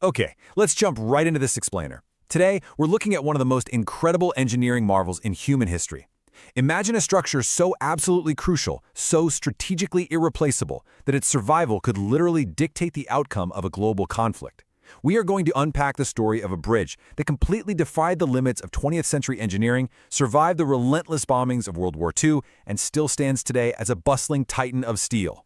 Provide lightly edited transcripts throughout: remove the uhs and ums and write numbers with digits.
Okay, let's jump right into this explainer. Today, we're looking at one of the most incredible engineering marvels in human history. Imagine a structure so absolutely crucial, so strategically irreplaceable, that its survival could literally dictate the outcome of a global conflict. We are going to unpack the story of a bridge that completely defied the limits of 20th century engineering, survived the relentless bombings of World War II, and still stands today as a bustling titan of steel.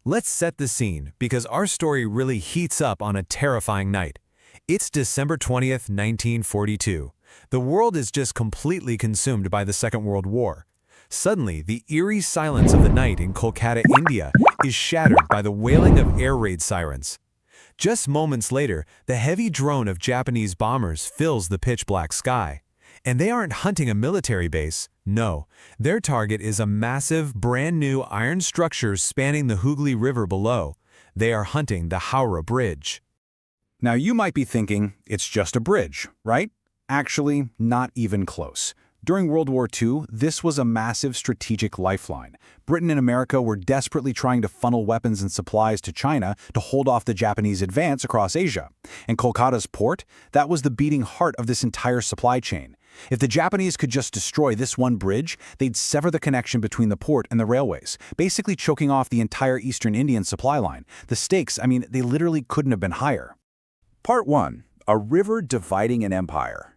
Let's set the scene, because our story really heats up on a terrifying night. It's December 20th, 1942. The world is just completely consumed by the Second World War. Suddenly, the eerie silence of the night in Kolkata, India, is shattered by the wailing of air raid sirens. Just moments later, the heavy drone of Japanese bombers fills the pitch-black sky. And they aren't hunting a military base. No, their target is a massive, brand-new iron structure spanning the Hooghly River below. They are hunting the Howrah Bridge. Now you might be thinking, it's just a bridge, right? Actually, not even close. During World War II, this was a massive strategic lifeline. Britain and America were desperately trying to funnel weapons and supplies to China to hold off the Japanese advance across Asia. And Kolkata's port, that was the beating heart of this entire supply chain. If the Japanese could just destroy this one bridge, they'd sever the connection between the port and the railways, basically choking off the entire Eastern Indian supply line. The stakes, they literally couldn't have been higher. Part 1. A river dividing an empire.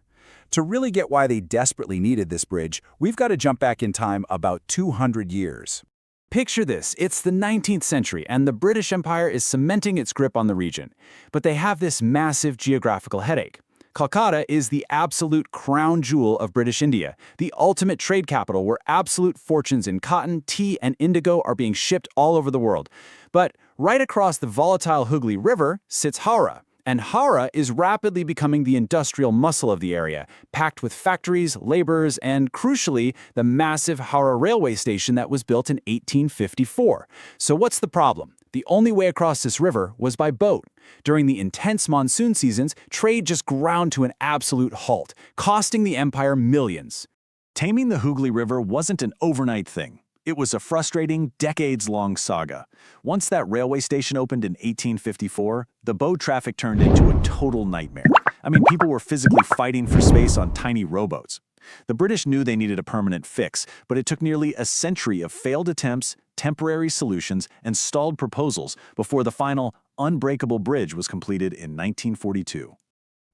To really get why they desperately needed this bridge, we've got to jump back in time about 200 years. Picture this, it's the 19th century and the British Empire is cementing its grip on the region. But they have this massive geographical headache. Kolkata is the absolute crown jewel of British India, the ultimate trade capital where absolute fortunes in cotton, tea, and indigo are being shipped all over the world. But right across the volatile Hooghly River sits Howrah. And Howrah is rapidly becoming the industrial muscle of the area, packed with factories, laborers, and, crucially, the massive Howrah railway station that was built in 1854. So what's the problem? The only way across this river was by boat. During the intense monsoon seasons, trade just ground to an absolute halt, costing the empire millions. Taming the Hooghly River wasn't an overnight thing. It was a frustrating, decades-long saga. Once that railway station opened in 1854, the boat traffic turned into a total nightmare. People were physically fighting for space on tiny rowboats. The British knew they needed a permanent fix, but it took nearly a century of failed attempts, temporary solutions, and stalled proposals before the final Unbreakable bridge was completed in 1942.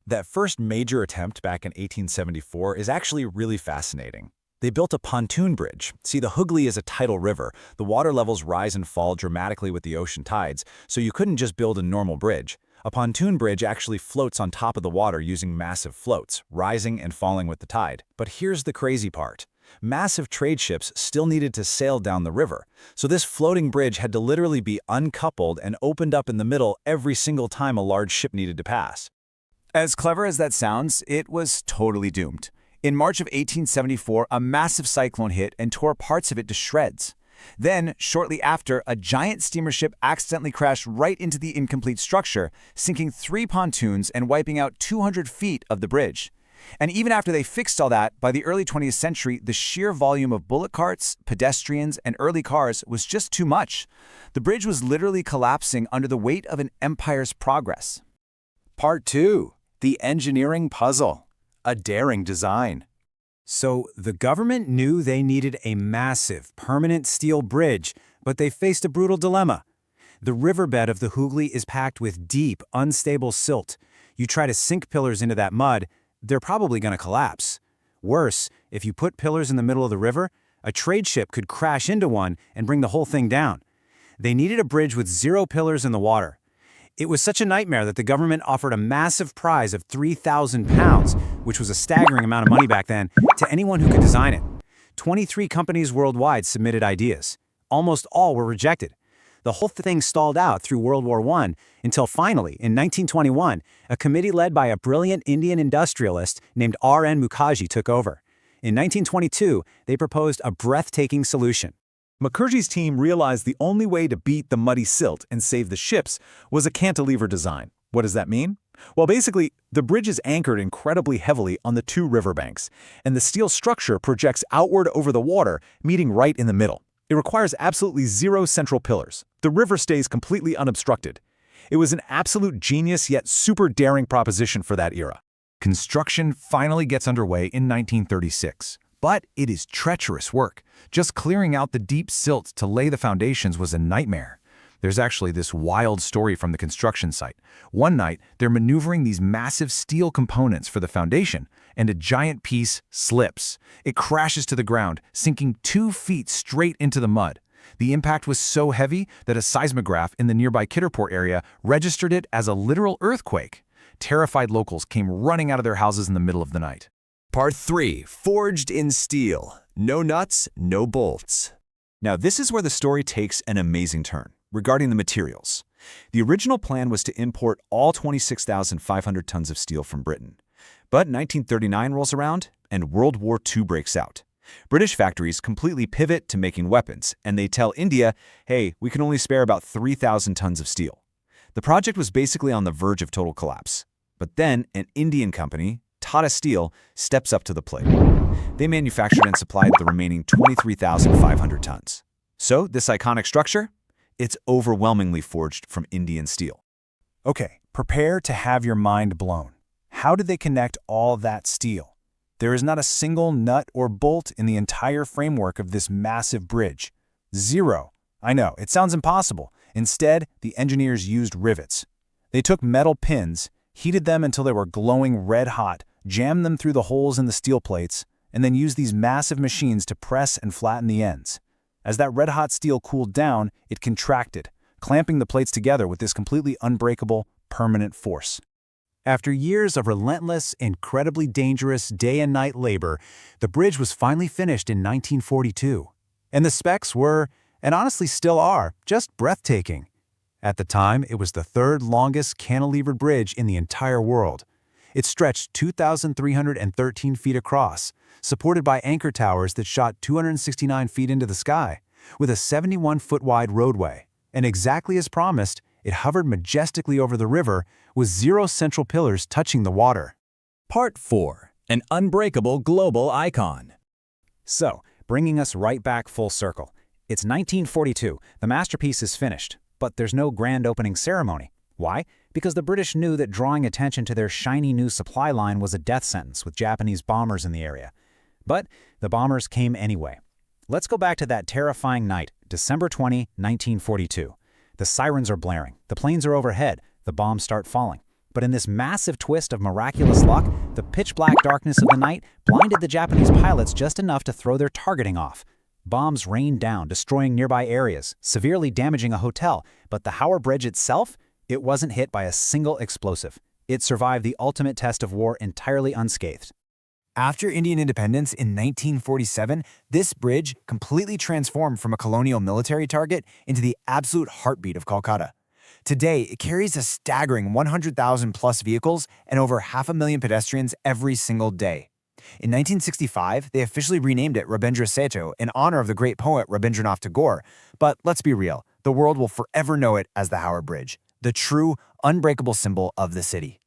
That first major attempt back in 1874 is actually really fascinating. They built a pontoon bridge. See, the Hooghly is a tidal river. The water levels rise and fall dramatically with the ocean tides, so you couldn't just build a normal bridge. A pontoon bridge actually floats on top of the water using massive floats, rising and falling with the tide. But here's the crazy part. Massive trade ships still needed to sail down the river, so this floating bridge had to literally be uncoupled and opened up in the middle every single time a large ship needed to pass. As clever as that sounds, it was totally doomed. In March of 1874, a massive cyclone hit and tore parts of it to shreds. Then, shortly after, a giant steamer ship accidentally crashed right into the incomplete structure, sinking 3 pontoons and wiping out 200 feet of the bridge. And even after they fixed all that, by the early 20th century, the sheer volume of bullock carts, pedestrians, and early cars was just too much. The bridge was literally collapsing under the weight of an empire's progress. Part 2. The engineering puzzle. A daring design. So the government knew they needed a massive, permanent steel bridge, but they faced a brutal dilemma. The riverbed of the Hooghly is packed with deep, unstable silt. You try to sink pillars into that mud, they're probably going to collapse. Worse, if you put pillars in the middle of the river, a trade ship could crash into one and bring the whole thing down. They needed a bridge with 0 pillars in the water. It was such a nightmare that the government offered a massive prize of £3,000, which was a staggering amount of money back then, to anyone who could design it. 23 companies worldwide submitted ideas. Almost all were rejected. The whole thing stalled out through World War I until finally, in 1921, a committee led by a brilliant Indian industrialist named R.N. Mukherjee took over. In 1922, they proposed a breathtaking solution. Mukherjee's team realized the only way to beat the muddy silt and save the ships was a cantilever design. What does that mean? Well, basically, the bridge is anchored incredibly heavily on the 2 riverbanks, and the steel structure projects outward over the water, meeting right in the middle. It requires absolutely 0 central pillars. The river stays completely unobstructed. It was an absolute genius yet super daring proposition for that era. Construction finally gets underway in 1936. But it is treacherous work. Just clearing out the deep silt to lay the foundations was a nightmare. There's actually this wild story from the construction site. One night, they're maneuvering these massive steel components for the foundation, and a giant piece slips. It crashes to the ground, sinking 2 feet straight into the mud. The impact was so heavy that a seismograph in the nearby Kitterport area registered it as a literal earthquake. Terrified locals came running out of their houses in the middle of the night. Part 3. Forged in steel. No nuts, no bolts. Now this is where the story takes an amazing turn regarding the materials. The original plan was to import all 26,500 tons of steel from Britain. But 1939 rolls around and World War II breaks out. British factories completely pivot to making weapons, and they tell India, hey, we can only spare about 3,000 tons of steel. The project was basically on the verge of total collapse. But then an Indian company, Tata Steel, steps up to the plate. They manufactured and supplied the remaining 23,500 tons. So this iconic structure? It's overwhelmingly forged from Indian steel. Okay, prepare to have your mind blown. How did they connect all that steel? There is not a single nut or bolt in the entire framework of this massive bridge. Zero. I know, it sounds impossible. Instead, the engineers used rivets. They took metal pins, heated them until they were glowing red hot, jammed them through the holes in the steel plates, and then used these massive machines to press and flatten the ends. As that red-hot steel cooled down, it contracted, clamping the plates together with this completely unbreakable, permanent force. After years of relentless, incredibly dangerous day and night labor, the bridge was finally finished in 1942. And the specs were, and honestly still are, just breathtaking. At the time, it was the third longest cantilevered bridge in the entire world. It stretched 2,313 feet across, supported by anchor towers that shot 269 feet into the sky, with a 71-foot-wide roadway. And exactly as promised, it hovered majestically over the river, with 0 central pillars touching the water. Part 4. An unbreakable global icon. So, bringing us right back full circle. It's 1942, the masterpiece is finished, but there's no grand opening ceremony. Why? Because the British knew that drawing attention to their shiny new supply line was a death sentence with Japanese bombers in the area. But the bombers came anyway. Let's go back to that terrifying night, December 20, 1942. The sirens are blaring, the planes are overhead, the bombs start falling. But in this massive twist of miraculous luck, the pitch-black darkness of the night blinded the Japanese pilots just enough to throw their targeting off. Bombs rained down, destroying nearby areas, severely damaging a hotel, but the Howrah Bridge itself, it wasn't hit by a single explosive. It survived the ultimate test of war entirely unscathed. After Indian independence in 1947, this bridge completely transformed from a colonial military target into the absolute heartbeat of Kolkata. Today, it carries a staggering 100,000 plus vehicles and over 500,000 pedestrians every single day. In 1965, they officially renamed it Rabindra Setu in honor of the great poet Rabindranath Tagore, but let's be real, the world will forever know it as the Howrah Bridge, the true, unbreakable symbol of the city.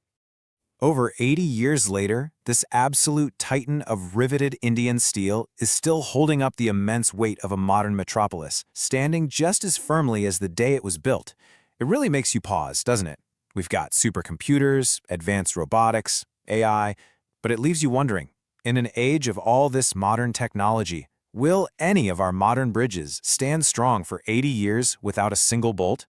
Over 80 years later, this absolute titan of riveted Indian steel is still holding up the immense weight of a modern metropolis, standing just as firmly as the day it was built. It really makes you pause, doesn't it? We've got supercomputers, advanced robotics, AI, but it leaves you wondering, in an age of all this modern technology, will any of our modern bridges stand strong for 80 years without a single bolt?